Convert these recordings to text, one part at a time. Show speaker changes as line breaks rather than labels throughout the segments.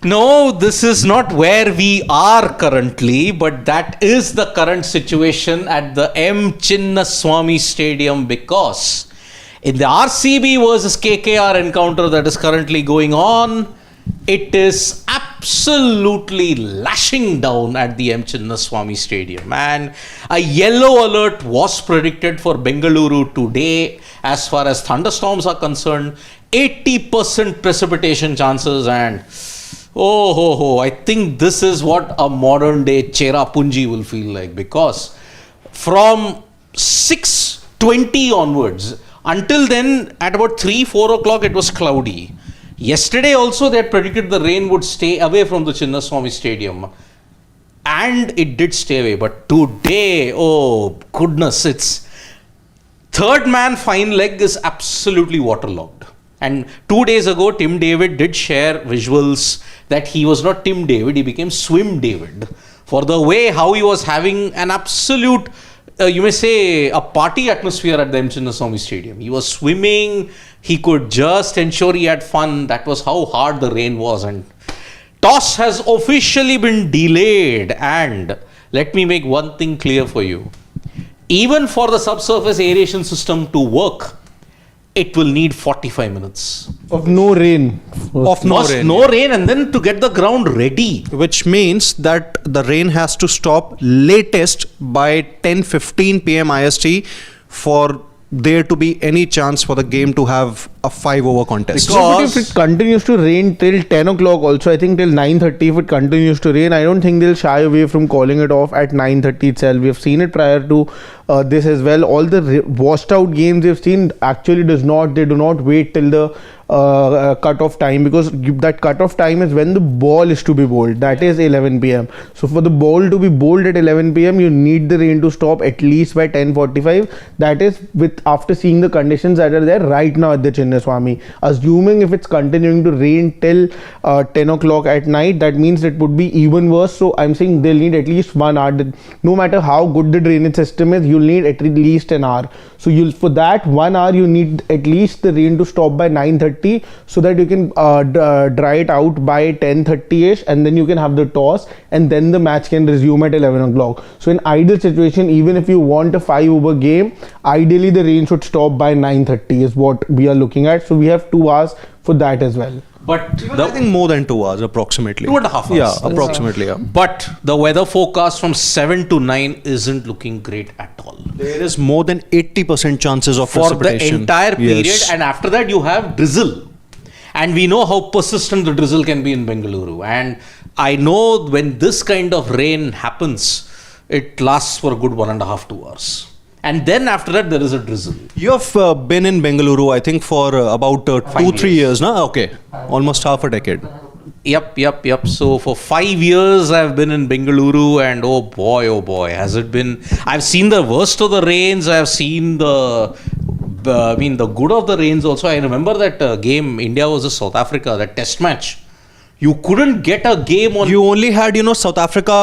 No, this is not where we are currently, but that is the current situation at the M Chinnaswamy Stadium, because in the RCB versus KKR encounter that is currently going on, it is absolutely lashing down at the M Chinnaswamy Stadium. And a yellow alert was predicted for Bengaluru today as far as thunderstorms are concerned. 80% precipitation chances, and I think this is what a modern day Cherrapunji will feel like, because from 6:20 onwards, until then at about 3-4 o'clock it was cloudy. Yesterday also they had predicted the rain would stay away from the Chinnaswamy Stadium, and it did stay away. But today, oh goodness, it's third man fine leg is absolutely waterlogged. And 2 days ago, Tim David did share visuals that he was not Tim David, he became Swim David, for the way how he was having an absolute, you may say, a party atmosphere at the M Chinnaswamy Stadium. He was swimming, he could just ensure he had fun. That was how hard the rain was. And toss has officially been delayed. And let me make one thing clear for you. Even for the subsurface aeration system to work, it will need 45 minutes.
Of no rain.
No rain, and then to get the ground ready.
Which means that the rain has to stop latest by 10:15 p.m. IST for there to be any chance for the game to have a 5-over contest.
Because if it continues to rain till 10 o'clock also, I think till 9:30 if it continues to rain, I don't think they'll shy away from calling it off at 9:30 itself. We have seen it prior to this as well. All the washed out games we've seen actually they do not wait till the cut-off time, because that cut-off time is when the ball is to be bowled. That is 11 p.m. So for the ball to be bowled at 11 p.m, you need the rain to stop at least by 10:45. That is after seeing the conditions that are there right now at the Chinnaswamy. Assuming if it's continuing to rain till 10 o'clock at night, that means it would be even worse. So I'm saying they'll need at least 1 hour. No matter how good the drainage system is, you'll need at least an hour. So for that 1 hour, you need at least the rain to stop by 9:30, so that you can dry it out by 10:30ish, and then you can have the toss, and then the match can resume at 11 o'clock. So in ideal situation, even if you want a 5-over game, ideally the rain should stop by 9:30 is what we are looking at. So we have 2 hours for that as well.
But
I think more than 2 hours approximately.
2.5 hours.
Yeah, approximately. Yeah.
But the weather forecast from 7 to 9 isn't looking great at all.
There is more than 80% chances of
for
precipitation.
the entire period.
Yes.
And after that you have drizzle. And we know how persistent the drizzle can be in Bengaluru. And I know when this kind of rain happens, it lasts for a good 1.5 to 2 hours. And then after that, there is a drizzle.
You have been in Bengaluru, I think, for about 2-3 years, no? Okay. Almost half a decade.
Yep. So for 5 years, I've been in Bengaluru, and oh boy, has it been. I've seen the worst of the rains. I've seen the good of the rains also. I remember that game, India versus South Africa, that test match. You couldn't get a game on.
You only had, South Africa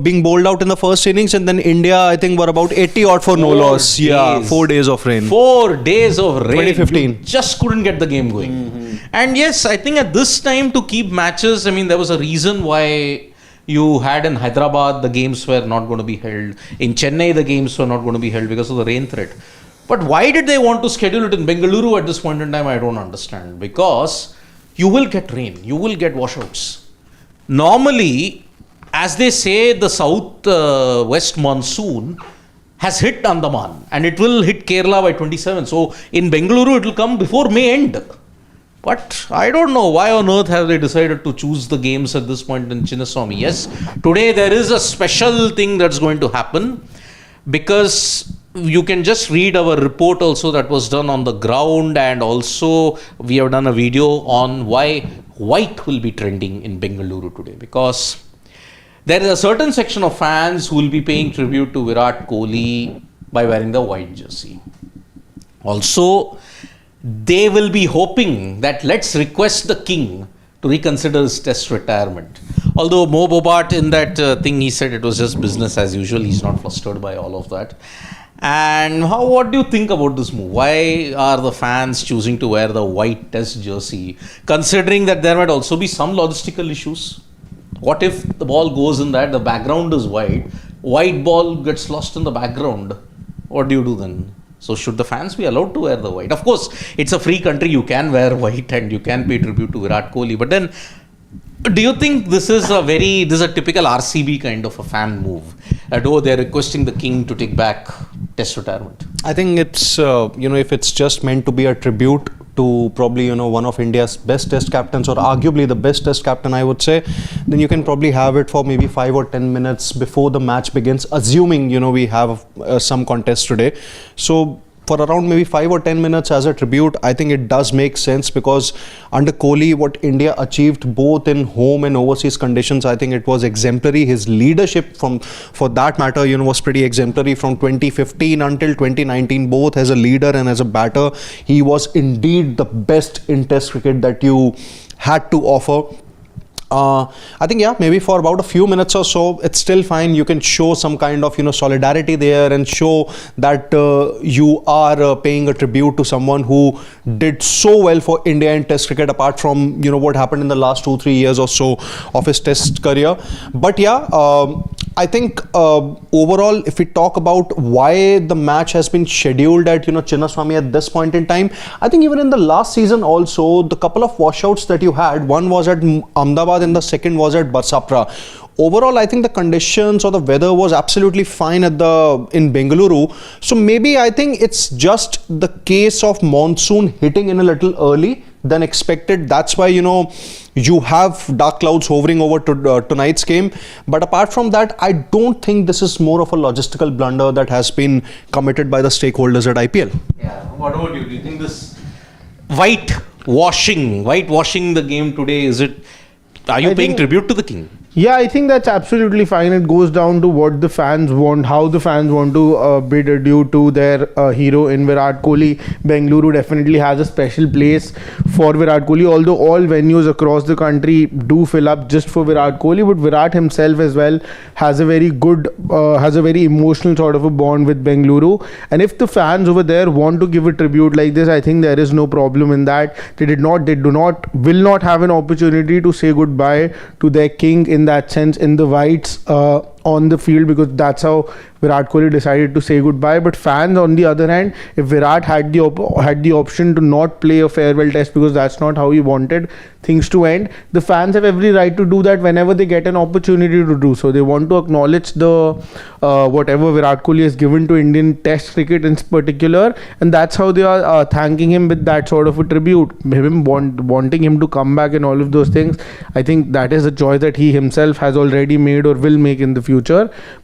being bowled out in the first innings, and then India, I think, were about 80 odd for no loss. Yeah, 4 days of rain.
4 days of rain.
2015.
You just couldn't get the game going. Mm-hmm. And yes, I think at this time to keep matches, there was a reason why you had in Hyderabad the games were not going to be held. In Chennai, the games were not going to be held because of the rain threat. But why did they want to schedule it in Bengaluru at this point in time? I don't understand. Because you will get rain, you will get washouts. Normally, as they say, the south-west monsoon has hit Andaman, and it will hit Kerala by 27. So in Bengaluru, it will come before May end. But I don't know why on earth have they decided to choose the games at this point in Chinnaswamy. Yes, today there is a special thing that's going to happen, because you can just read our report also that was done on the ground, and also we have done a video on why white will be trending in Bengaluru today, because there is a certain section of fans who will be paying tribute to Virat Kohli by wearing the white jersey. Also, they will be hoping that let's request the king to reconsider his test retirement. Although Mo Bobart in that thing, he said it was just business as usual. He's not flustered by all of that. And what do you think about this move? Why are the fans choosing to wear the white test jersey, considering that there might also be some logistical issues? What if the ball goes in that, the background is white ball gets lost in the background? What do you do then? So should the fans be allowed to wear the white? Of course, it's a free country, you can wear white and you can pay tribute to Virat Kohli. But then, do you think this is a typical RCB kind of a fan move? They're requesting the king to take back test retirement.
I think it's, if it's just meant to be a tribute to probably, one of India's best test captains, or arguably the best test captain, I would say, then you can probably have it for maybe 5 or 10 minutes before the match begins, assuming, we have some contest today. So for around maybe 5 or 10 minutes as a tribute, I think it does make sense, because under Kohli, what India achieved both in home and overseas conditions, I think it was exemplary. His leadership, for that matter, was pretty exemplary from 2015 until 2019, both as a leader and as a batter. He was indeed the best in test cricket that you had to offer. I think, maybe for about a few minutes or so, it's still fine. You can show some kind of, solidarity there, and show that you are paying a tribute to someone who did so well for India in test cricket, apart from, what happened in the last 2-3 years or so of his test career. But I think overall, if we talk about why the match has been scheduled at, Chinnaswamy at this point in time, I think even in the last season also, the couple of washouts that you had, one was at Ahmedabad and the second was at Barsapra. Overall, I think the conditions or the weather was absolutely fine in Bengaluru. So maybe I think it's just the case of monsoon hitting in a little early than expected. That's why, you have dark clouds hovering over to tonight's game. But apart from that, I don't think this is more of a logistical blunder that has been committed by the stakeholders at IPL.
Yeah. What about you? Do you think this whitewashing the game today, are you paying tribute to the king?
Yeah, I think that's absolutely fine. It goes down to what the fans want, how the fans want to bid adieu to their hero in Virat Kohli. Bengaluru definitely has a special place for Virat Kohli, although all venues across the country do fill up just for Virat Kohli. But Virat himself as well has a very emotional sort of a bond with Bengaluru. And if the fans over there want to give a tribute like this, I think there is no problem in that. Will not have an opportunity to say goodbye to their king in that sense, in the whites on the field, because that's how Virat Kohli decided to say goodbye. But fans, on the other hand, if Virat had the option to not play a farewell test because that's not how he wanted things to end, the fans have every right to do that whenever they get an opportunity to do so. They want to acknowledge the whatever Virat Kohli has given to Indian test cricket in particular, and that's how they are thanking him with that sort of a tribute, wanting him to come back and all of those things. I think that is a choice that he himself has already made or will make in the future.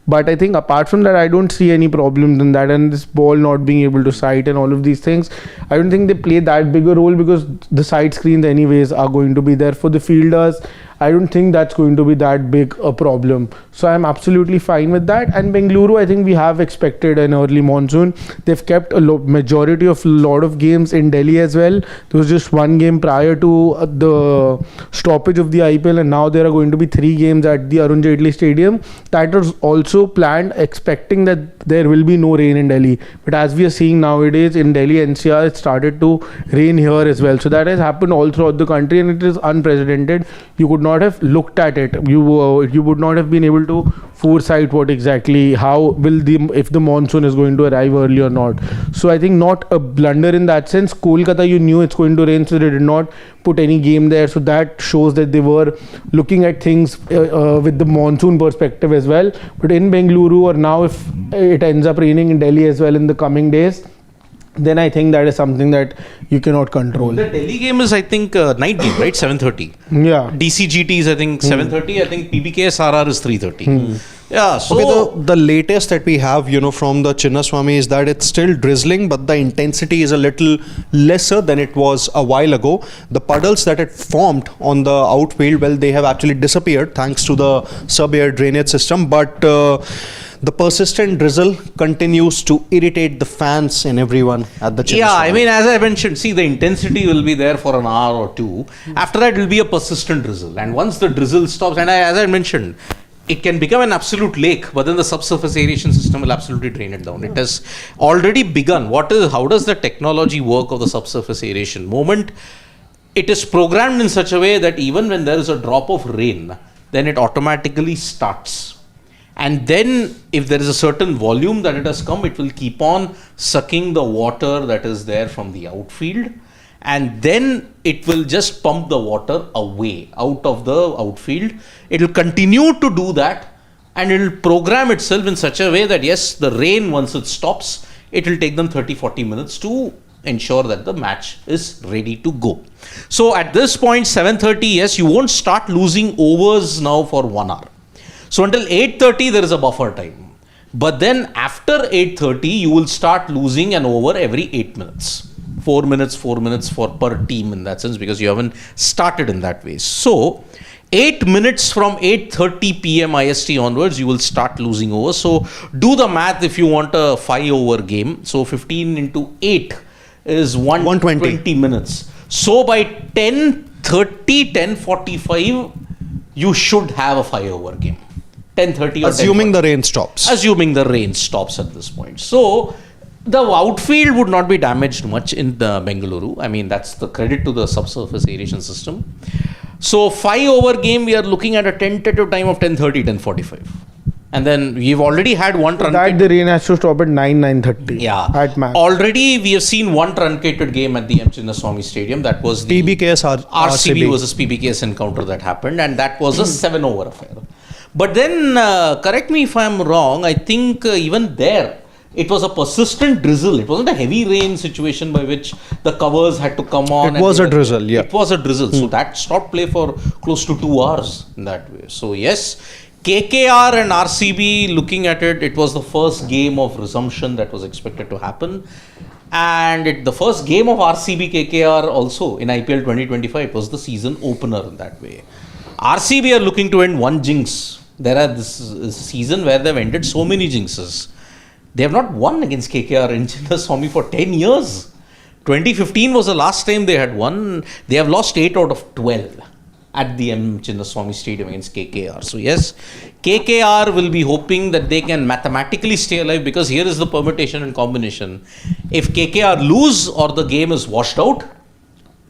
But I think apart from that, I don't see any problems in that, and this ball not being able to sight and all of these things, I don't think they play that big a role, because the side screens anyways are going to be there for the fielders. I don't think that's going to be that big a problem. So I'm absolutely fine with that. And Bengaluru, I think we have expected an early monsoon. They've kept a majority of lot of games in Delhi as well. There was just one game prior to the stoppage of the IPL, and now there are going to be 3 games at the Arun Jaitley Stadium. That was also planned, expecting that there will be no rain in Delhi. But as we are seeing nowadays in Delhi NCR, it started to rain here as well. So that has happened all throughout the country, and it is unprecedented. You could not have looked at it. You would not have been able to foresight if the monsoon is going to arrive early or not. So I think not a blunder in that sense. Kolkata, you knew it's going to rain, so they did not put any game there. So that shows that they were looking at things with the monsoon perspective as well. But in Bengaluru, or now if it ends up raining in Delhi as well in the coming days, then I think that is something that you cannot control.
The Delhi game is, I think, night game, right? 7:30.
Yeah.
DCGT is, I think, 7:30. I think PBKSRR is 3:30. Yeah. So
okay, the latest that we have, from the Chinnaswamy is that it's still drizzling, but the intensity is a little lesser than it was a while ago. The puddles that had formed on the outfield, well, they have actually disappeared thanks to the sub-air drainage system. But the persistent drizzle continues to irritate the fans and everyone at the Chinnaswamy.
Yeah, I mean, as I mentioned, see, the intensity will be there for an hour or two. After that, it will be a persistent drizzle. And once the drizzle stops, and as I mentioned, it can become an absolute lake, but then the subsurface aeration system will absolutely drain it down. It has already begun. How does the technology work of the subsurface aeration? Moment it is programmed in such a way that even when there is a drop of rain, then it automatically starts. And then if there is a certain volume that it has come, it will keep on sucking the water that is there from the outfield. And then it will just pump the water away out of the outfield. It will continue to do that, and it will program itself in such a way that yes, the rain, once it stops, it will take them 30-40 minutes to ensure that the match is ready to go. So at this point, 7:30, yes, you won't start losing overs now for 1 hour. So until 8:30, there is a buffer time. But then after 8:30, you will start losing an over every 8 minutes. 4 minutes for per team in that sense, because you haven't started in that way. So 8 minutes from 8:30 p.m. IST onwards, you will start losing overs. So do the math if you want a 5 over game. So 15 into 8 is 120 minutes. So by 10:30, 10:45, you should have a 5 over game. 10:30 or
assuming the rain stops.
Assuming the rain stops at this point. So the outfield would not be damaged much in the Bengaluru. I mean, that's the credit to the subsurface aeration system. So 5 over game, we are looking at a tentative time of 10:30, 10:45. And then we've already had one
truncated. That the rain has to stop at 9:30.
Yeah.
At max.
Already we have seen one truncated game at the M Chinnaswamy Stadium. That was the
PBKS
RCB versus PBKS encounter that happened, and that was a 7 over affair. But then, correct me if I'm wrong, I think even there, it was a persistent drizzle. It wasn't a heavy rain situation by which the covers had to come on.
It was a drizzle, yeah.
It was a drizzle. So that stopped play for close to 2 hours in that way. So yes, KKR and RCB, looking at it, it was the first game of resumption that was expected to happen. And the first game of RCB KKR also in IPL 2025, it was the season opener in that way. RCB are looking to end one jinx. There are this season where they've ended so many jinxes. They have not won against KKR in Chinnaswamy for 10 years. 2015 was the last time they had won. They have lost 8 out of 12 at the M Chinnaswamy Stadium against KKR. So yes, KKR will be hoping that they can mathematically stay alive, because here is the permutation and combination. If KKR lose or the game is washed out,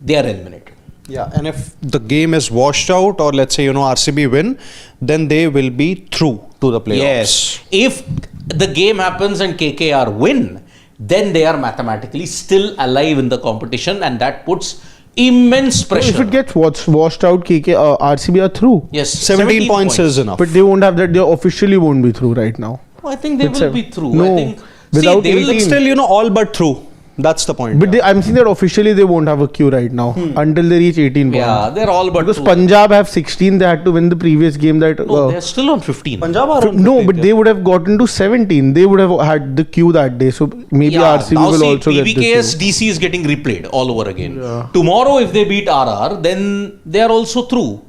they are eliminated.
Yeah, and if the game is washed out, or let's say, RCB win, then they will be through to the playoffs.
Yes. If the game happens and KKR win, then they are mathematically still alive in the competition, and that puts immense pressure.
So if it gets washed out, RCB are through.
Yes,
17 points is enough.
But they won't have that. They officially won't be through right now.
Oh, I think they will be through.
No,
I think,
without
they will
still, all but through. That's the point.
But I'm saying that officially they won't have a queue right now until they reach 18 points.
Yeah, they're all but
because
through.
Punjab have 16. They had to win the previous game.
No, they're still on 15.
Punjab are on 15.
No, but they would have gotten to 17. They would have had the queue that day. So maybe RCB will also get the queue.
PBKS DC is getting replayed all over again. Yeah. Tomorrow, if they beat RR, then they are also through.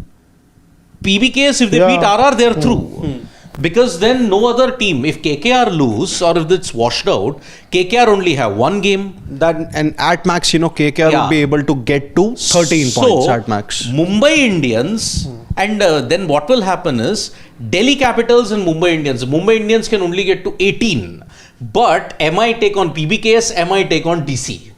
PBKS, if they beat RR, they are through. Because then no other team, if KKR lose or if it's washed out, KKR only have one game.
And at max, KKR will be able to get to 13 points at max.
Mumbai Indians, and then what will happen is Delhi Capitals and Mumbai Indians. Mumbai Indians can only get to 18, but MI take on PBKS, MI take on DC.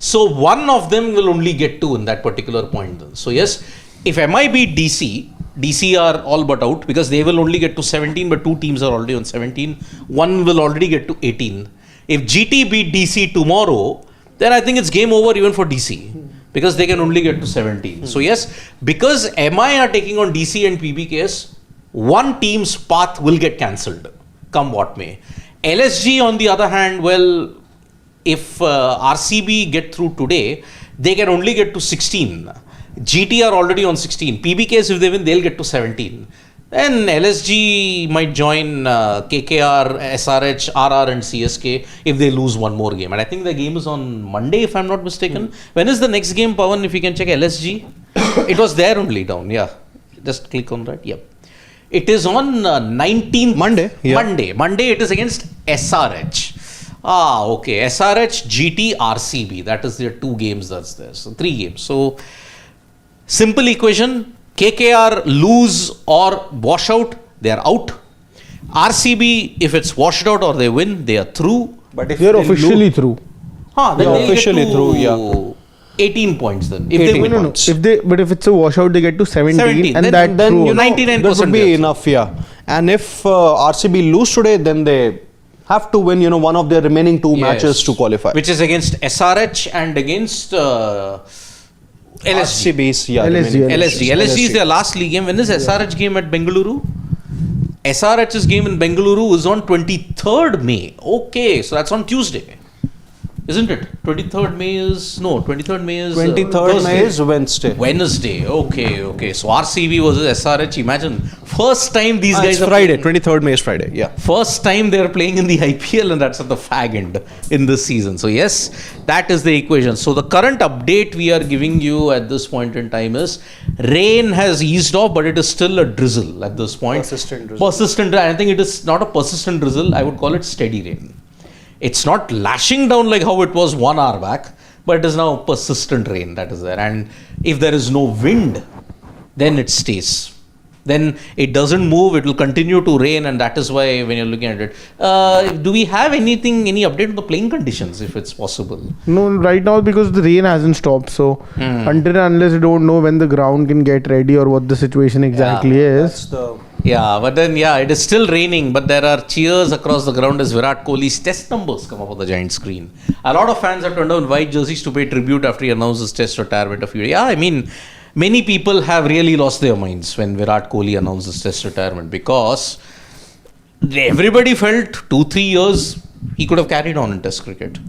So one of them will only get 2 in that particular point. So yes, if MI beat DC are all but out, because they will only get to 17, but 2 teams are already on 17. One will already get to 18. If GT beat DC tomorrow, then I think it's game over even for DC, because they can only get to 17. So yes, because MI are taking on DC and PBKS, one team's path will get cancelled, come what may. LSG on the other hand, well, if RCB get through today, they can only get to 16. GT are already on 16. PBKs, if they win, they'll get to 17. Then LSG might join KKR, SRH, RR and CSK if they lose one more game. And I think the game is on Monday, if I'm not mistaken. When is the next game, Pawan, if you can check LSG? It was there only down, yeah. Just click on that, yep. It is on 19th.
Monday. Yeah.
Monday it is against SRH. Okay. SRH, GT, RCB. That is their 2 games that's there. So 3 games. So simple equation, KKR lose or wash out, they are out. RCB, if it's washed out or they win, they are through.
But if
They're
they
officially through.
Then
Yeah,
they'll
officially
get to
through, yeah.
18 points then. If
18
they win.
No.
points.
But if it's a washout, they get to 17,
17.
and
Then
that through.
99%
that would be
they're
enough, yeah. And if RCB lose today, then they have to win, one of their remaining two matches to qualify.
Which is against SRH and against LSG.
RCB's, yeah.
LSG.
remaining
LSG.
matches.
LSG is their last league game. When is SRH game at Bengaluru? SRH's game in Bengaluru is on 23rd May. Okay, so that's on Tuesday. Isn't it? 23rd May is... No, 23rd May is...
23rd
Thursday.
May is Wednesday.
Wednesday. Okay. So RCB versus SRH. Imagine. First time these guys
It's
are
Friday.
playing.
23rd May is Friday, yeah.
First time they're playing in the IPL, and that's at the fag end in this season. So yes, that is the equation. So the current update we are giving you at this point in time is rain has eased off, but it is still a drizzle at this point. Persistent. I think it is not a persistent drizzle. I would call it steady rain. It's not lashing down like how it was 1 hour back, but it is now persistent rain that is there. And if there is no wind, then it stays. Then it doesn't move, it will continue to rain, and that is why when you're looking at it, do we have any update on the playing conditions if it's possible?
No, right now because the rain hasn't stopped. So until and unless you don't know when the ground can get ready or what the situation exactly is.
But then it is still raining, but there are cheers across the ground as Virat Kohli's test numbers come up on the giant screen. A lot of fans have turned on white jerseys to pay tribute after he announced his test retirement a few days. I mean, many people have really lost their minds when Virat Kohli announced his test retirement, because everybody felt 2-3 years he could have carried on in test cricket.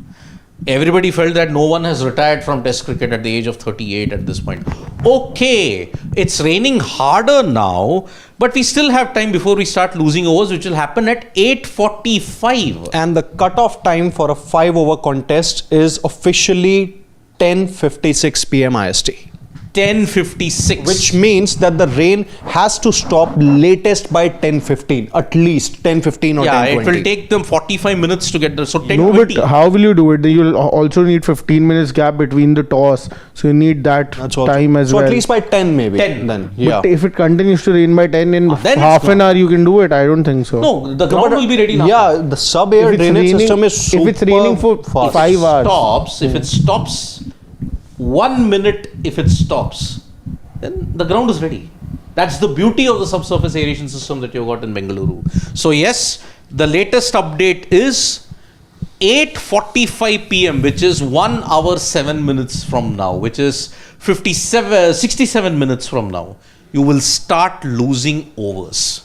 Everybody felt that no one has retired from test cricket at the age of 38 at this point. Okay, it's raining harder now, but we still have time before we start losing overs, which will happen at 8:45.
And the cutoff time for a 5-over contest is officially 10:56 p.m. IST.
10:56.
Which means that the rain has to stop latest by 10:15, at least 10:15 or 10:20.
It will take them 45 minutes to get there. So 10:20.
No, but how will you do it? You'll also need 15 minutes gap between the toss. So you need that time as well.
So at least by 10 maybe.
10.
Then,
But if it continues to rain by 10 in
then
half
it's
an hour, you can do it. I don't think so.
No, the ground will be ready now.
Yeah, the sub-air
If it's
drainage
raining-
system is super
if it's raining for
fast.
5 hours.
If it stops 1 minute, if it stops, then the ground is ready. That's the beauty of the subsurface aeration system that you've got in Bengaluru. So yes, the latest update is 8:45 p.m., which is 1 hour 7 minutes from now, which is 67 minutes from now. You will start losing overs.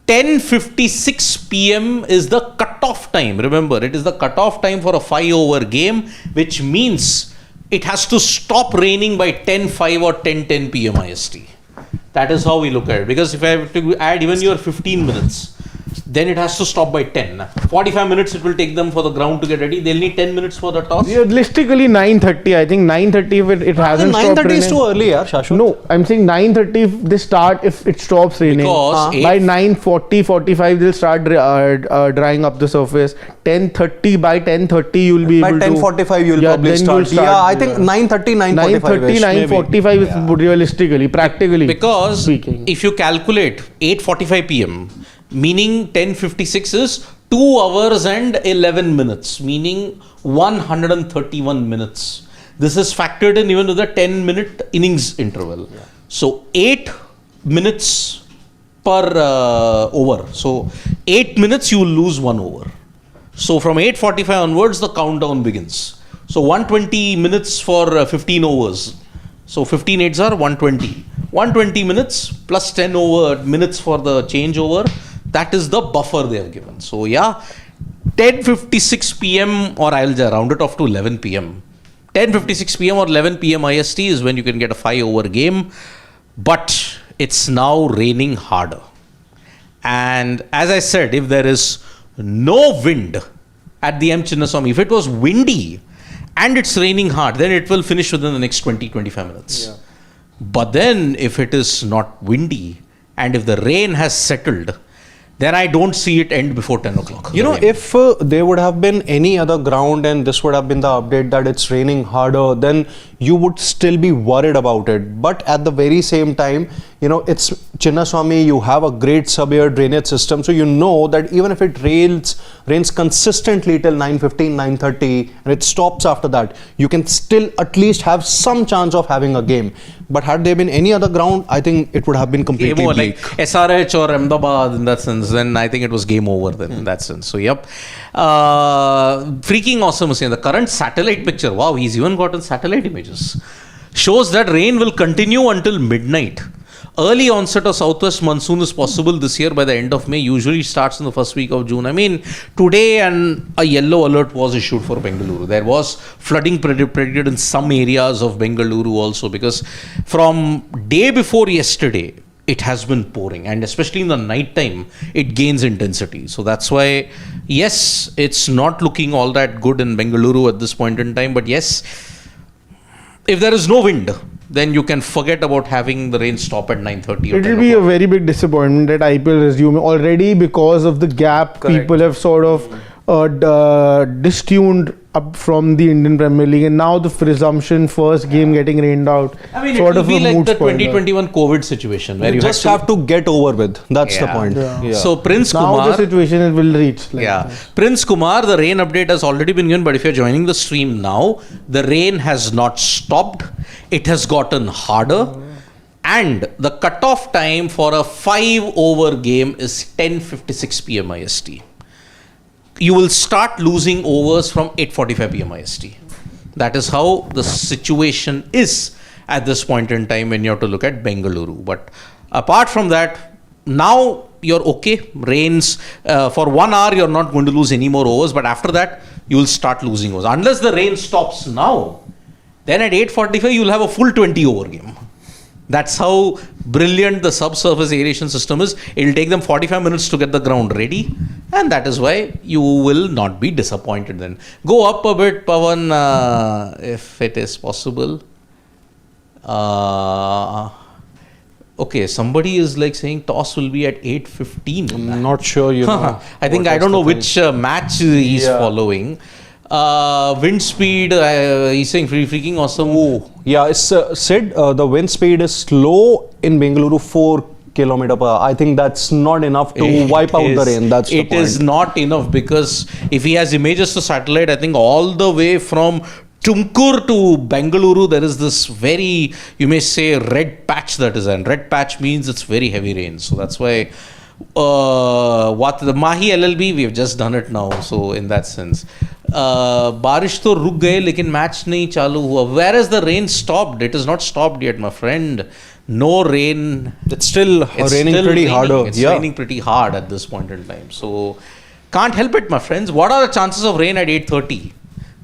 10:56 p.m. is the cutoff time. Remember, it is the cutoff time for a 5-over game, which means it has to stop raining by 10:05 or 10:10 p.m. IST. That is how we look at it. Because if I have to add even your 15 minutes, then it has to stop by 10. 45 minutes it will take them for the ground to get ready. They'll need 10 minutes for the toss.
Realistically, 9:30. I think 9:30 if it hasn't stopped
9:30 is
raining.
too early, yeah, Shashwat.
No, I'm saying 9:30 if they start, if it stops raining.
Because
By 9:40, 45 they'll start drying up the surface. 10:30, by 10:30 you'll be
By
able to...
10:45 you'll probably
then
start.
you'll
Yeah, I think 9:30, 9:45
9:30,
-ish,
9:45 is realistically, practically
Because
speaking.
if you calculate 8:45 p.m., meaning 10:56 is 2 hours and 11 minutes, meaning 131 minutes. This is factored in even to the 10-minute innings interval. Yeah. So 8 minutes per over. So 8 minutes you will lose 1 over. So from 8:45 onwards the countdown begins. So 120 minutes for 15 overs. So 15 8s are 120. 120 minutes plus 10 minutes for the changeover. That is the buffer they have given. So yeah, 10:56 p.m. or I'll round it off to 11 p.m. 10:56 p.m. or 11 p.m. IST is when you can get a 5-over game. But it's now raining harder. And as I said, if there is no wind at the M Chinnaswamy, if it was windy and it's raining hard, then it will finish within the next 20-25 minutes. Yeah. But then if it is not windy and if the rain has settled, then I don't see it end before 10 o'clock.
You know,
the rain.
if there would have been any other ground and this would have been the update that it's raining harder, then you would still be worried about it. But at the very same time, you know, it's Chinnaswamy, you have a great severe drainage system. So you know that even if it rains consistently till 9:15, 9:30 and it stops after that, you can still at least have some chance of having a game. But had there been any other ground, I think it would have been completely
Game over,
bleak.
like SRH or Ahmedabad in that sense, then I think it was game over then in that sense. So, yep. Freaking awesome, Hussain. The current satellite picture, wow, he's even gotten satellite images, shows that rain will continue until midnight. Early onset of southwest monsoon is possible this year by the end of May. Usually starts in the first week of June. I mean, today a yellow alert was issued for Bengaluru. There was flooding predicted in some areas of Bengaluru also, because from day before yesterday, it has been pouring, and especially in the night time, it gains intensity. So that's why, yes, it's not looking all that good in Bengaluru at this point in time. But yes, if there is no wind, then you can forget about having the rain stop at 9:30 or
It
10
will be a
o'clock.
very big disappointment that IPL resume already because of the gap.
Correct.
People have sort of distuned up from the Indian Premier League, and now the resumption, first game getting rained out.
I mean,
sort
it
of
will be
a
like
moot
the
point.
2021 COVID situation where
You
you
just have to get over with. That's the
Yeah.
point.
Yeah.
So Prince
Now
Kumar,
the situation will reach. Like
yeah,
this.
Prince Kumar, the rain update has already been given. But if you're joining the stream now, the rain has not stopped. It has gotten harder, and the cutoff time for a 5-over game is 10:56 p.m. IST. You will start losing overs from 8:45 p.m. IST. That is how the situation is at this point in time when you have to look at Bengaluru. But apart from that, now you're okay. Rains for 1 hour, you're not going to lose any more overs. But after that, you will start losing overs. Unless the rain stops now, then at 8:45, you'll have a full 20-over game. That's how brilliant the subsurface aeration system is. It'll take them 45 minutes to get the ground ready, and that is why you will not be disappointed then. Go up a bit, Pawan, if it is possible. Okay, somebody is like saying toss will be at 8:15.
I'm not sure, you know.
I think
what
I
is
don't know
the
which match he's
Yeah.
following. Wind speed, he's saying freaking awesome.
Oh, yeah, it's said the wind speed is slow in Bengaluru 4 km per hour. I think that's not enough to wipe out the rain. That's the
It
point.
is not enough, because if he has images to satellite, I think all the way from Tumkur to Bengaluru, there is this very, you may say, red patch that is, and red patch means it's very heavy rain. So that's why what the Mahi LLB, we have just done it now. So in that sense, बारिश तो रुक गए लेकिन match नहीं चालू हुआ. Where has the rain stopped? It is not stopped yet, my friend. No rain.
It's still raining
still
pretty harder.
It's
Yeah.
raining pretty hard at this point in time. So can't help it, my friends. What are the chances of rain at 8:30?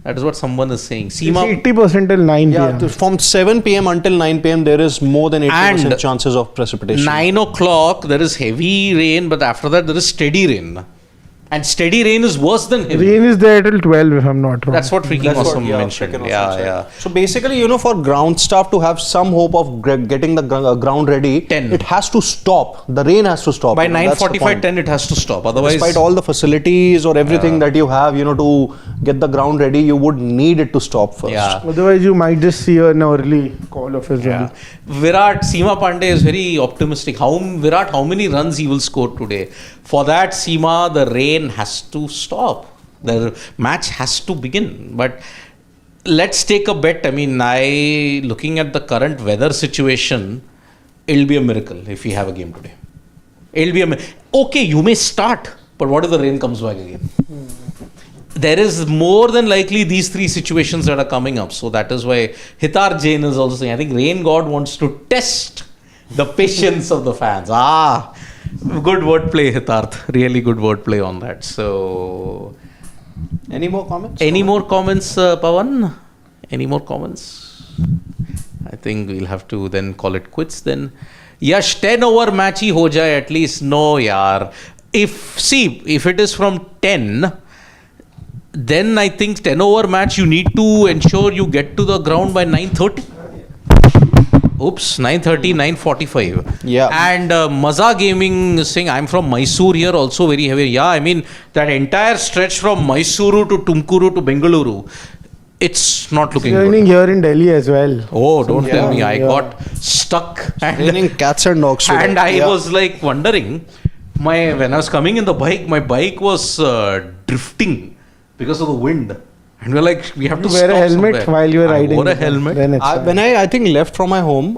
That is what someone is saying.
It's
Seema,
80% till 9
Yeah,
p.m.
from 7 p.m. until 9 p.m. there is more than 80%
And
chances of precipitation.
9 o'clock, there is heavy rain, but after that, there is steady rain. And steady rain is worse than heavy.
Rain is there till 12, if I'm not wrong.
That's what freaking
That's what,
awesome
yeah,
mentioned.
freaking
Yeah,
awesome
yeah.
said. So basically, you know, for ground staff to have some hope of getting the ground ready,
10.
it has to stop. The rain has to stop.
By
you know, that's the
9:45,
point.
10, it has to stop. Otherwise,
Despite all the facilities or everything that you have, you know, to get the ground ready, you would need it to stop first.
yeah.
Otherwise, you might just see an early call of his
Yeah. Virat, Seema Pandey is very optimistic. Virat, how many runs he will score today? For that, Seema, the rain has to stop. The match has to begin. But let's take a bet. I mean, looking at the current weather situation, it'll be a miracle if we have a game today. It'll be okay, you may start, but what if the rain comes back again? There is more than likely these three situations that are coming up. So that is why Hitar Jain is also saying, I think rain god wants to test the patience of the fans. Good wordplay, Hitarth. Really good wordplay on that. So,
Any more comments?
any more comments, Pawan? Any more comments? I think we'll have to then call it quits then. Yash, 10-over match hi ho jaye at least. No, yaar. If it is from 10, then I think 10-over match, you need to ensure you get to the ground by 9:30. Oops, 9:30, 9:45.
Yeah.
And Maza Gaming is saying, I'm from Mysore here, also very heavy. Yeah, I mean, that entire stretch from Mysuru to Tumkuru to Bengaluru, it's not looking
Raining
good.
here in Delhi as well.
Oh, don't tell me. I
Yeah.
got stuck.
Raining cats and dogs today.
And I
Yeah.
was like wondering, when I was coming in the bike, my bike was drifting because of the wind. And we're like, we have to
Wear a
stop
helmet
somewhere.
while you were riding.
I wore a helmet.
Then it's
When I think left from my home,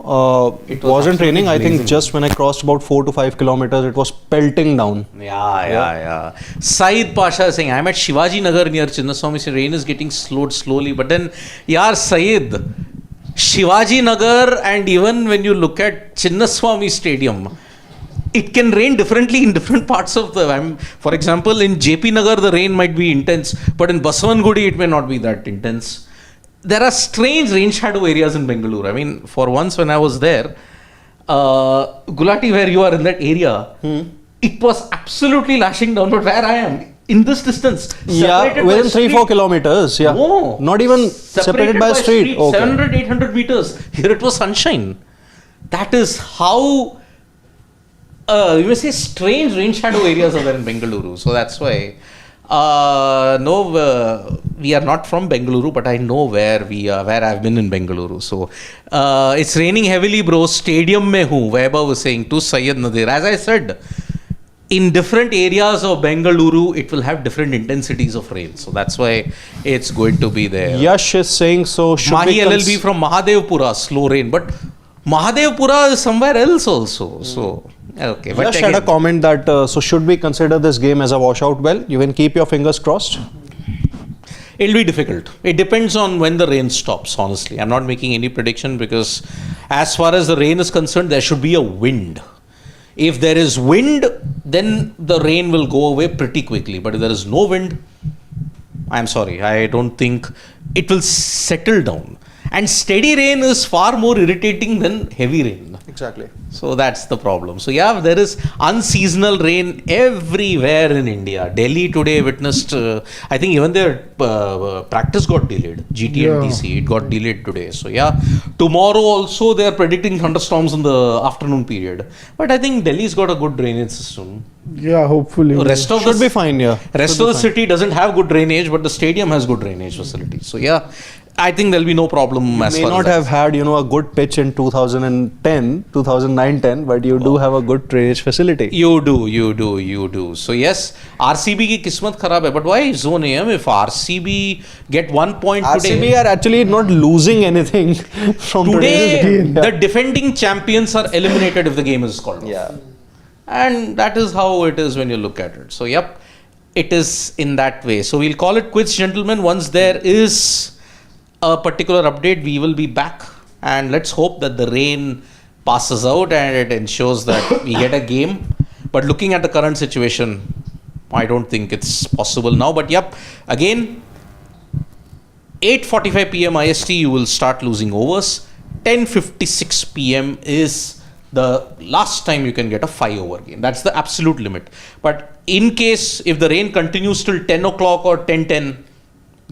it wasn't
absolutely
raining. I think
blazing.
just when I crossed about 4 to 5 kilometers, it was pelting down.
Yeah. Saeed Pasha is saying, I'm at Shivaji Nagar near Chinnaswamy. So rain is getting slowed slowly. But then, Saeed, Shivaji Nagar, and even when you look at Chinnaswamy Stadium, it can rain differently in different parts of the. For example, in JP Nagar, the rain might be intense, but in Basavangudi, it may not be that intense. There are strange rain shadow areas in Bengaluru. I mean, for once when I was there, Gulati, where you are in that area, it was absolutely lashing down. But where I am, in this distance,
Yeah,
separated
within
by
3-4
street.
kilometers. Yeah.
No.
Not even separated by a street. Okay.
700-800 meters. Here it was sunshine. That is how, you may say, strange rain shadow areas are there in Bengaluru. So that's why. We are not from Bengaluru, but I know where we are, where I've been in Bengaluru. So it's raining heavily, bro. Stadium mein hu. Vaibhav was saying to Syed Nadir. As I said, in different areas of Bengaluru, it will have different intensities of rain. So that's why it's going to be there.
Yash is saying so. Should
Mahi
we
LLB from Mahadevpura, slow rain. But Mahadevpura is somewhere else also. So, okay. But
Yash had a comment that so should we consider this game as a washout? Well, you can keep your fingers crossed.
it'll be difficult. It depends on when the rain stops, honestly. I'm not making any prediction because as far as the rain is concerned, there should be a wind. If there is wind, then the rain will go away pretty quickly. But if there is no wind, I'm sorry, I don't think it will settle down. And steady rain is far more irritating than heavy rain.
Exactly.
So that's the problem. So yeah, there is unseasonal rain everywhere in India. Delhi today witnessed, I think even their practice got delayed. GT and DC, it got delayed today. So yeah, tomorrow also they are predicting thunderstorms in the afternoon period. But I think Delhi's got a good drainage system.
Yeah, hopefully.
Rest of
Should be fine, yeah.
Rest of the city doesn't have good drainage, but the stadium has good drainage facilities. So yeah, I think there'll be no problem as
May
far
not
as that.
have had, a good pitch in 2009-10, but you do have a good drainage facility.
You do. So yes, RCB ki kismat kharab hai. But why zone AM? If RCB get 1 point
RCB
today,
are actually not losing anything from
today
today's game.
the defending champions are eliminated if the game is called off.
Yeah.
And that is how it is when you look at it. So yep, it is in that way. So we'll call it quits, gentlemen. Once there is a particular update, we will be back, and let's hope that the rain passes out and it ensures that we get a game. But looking at the current situation, I don't think it's possible now. But yep, again, 8:45 p.m. IST, you will start losing overs. 10:56 p.m. is the last time you can get a 5-over game. That's the absolute limit. But in case if the rain continues till 10 o'clock or 10:10,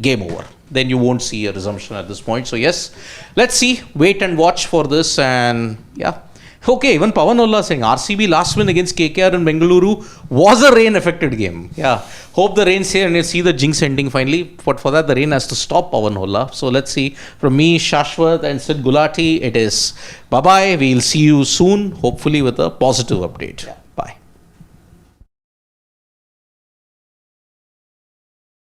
game over. Then you won't see a resumption at this point. So yes, let's see, wait and watch for this. And yeah, okay, even Pawan Olla saying RCB last win against KKR in Bengaluru was a rain affected game. Yeah, hope the rain's here and you see the jinx ending finally. But for that, the rain has to stop, Pawan Olla. So let's see. From me, Shashwat and Sid Gulati, it is bye bye. We'll see you soon, hopefully with a positive update.
Yeah.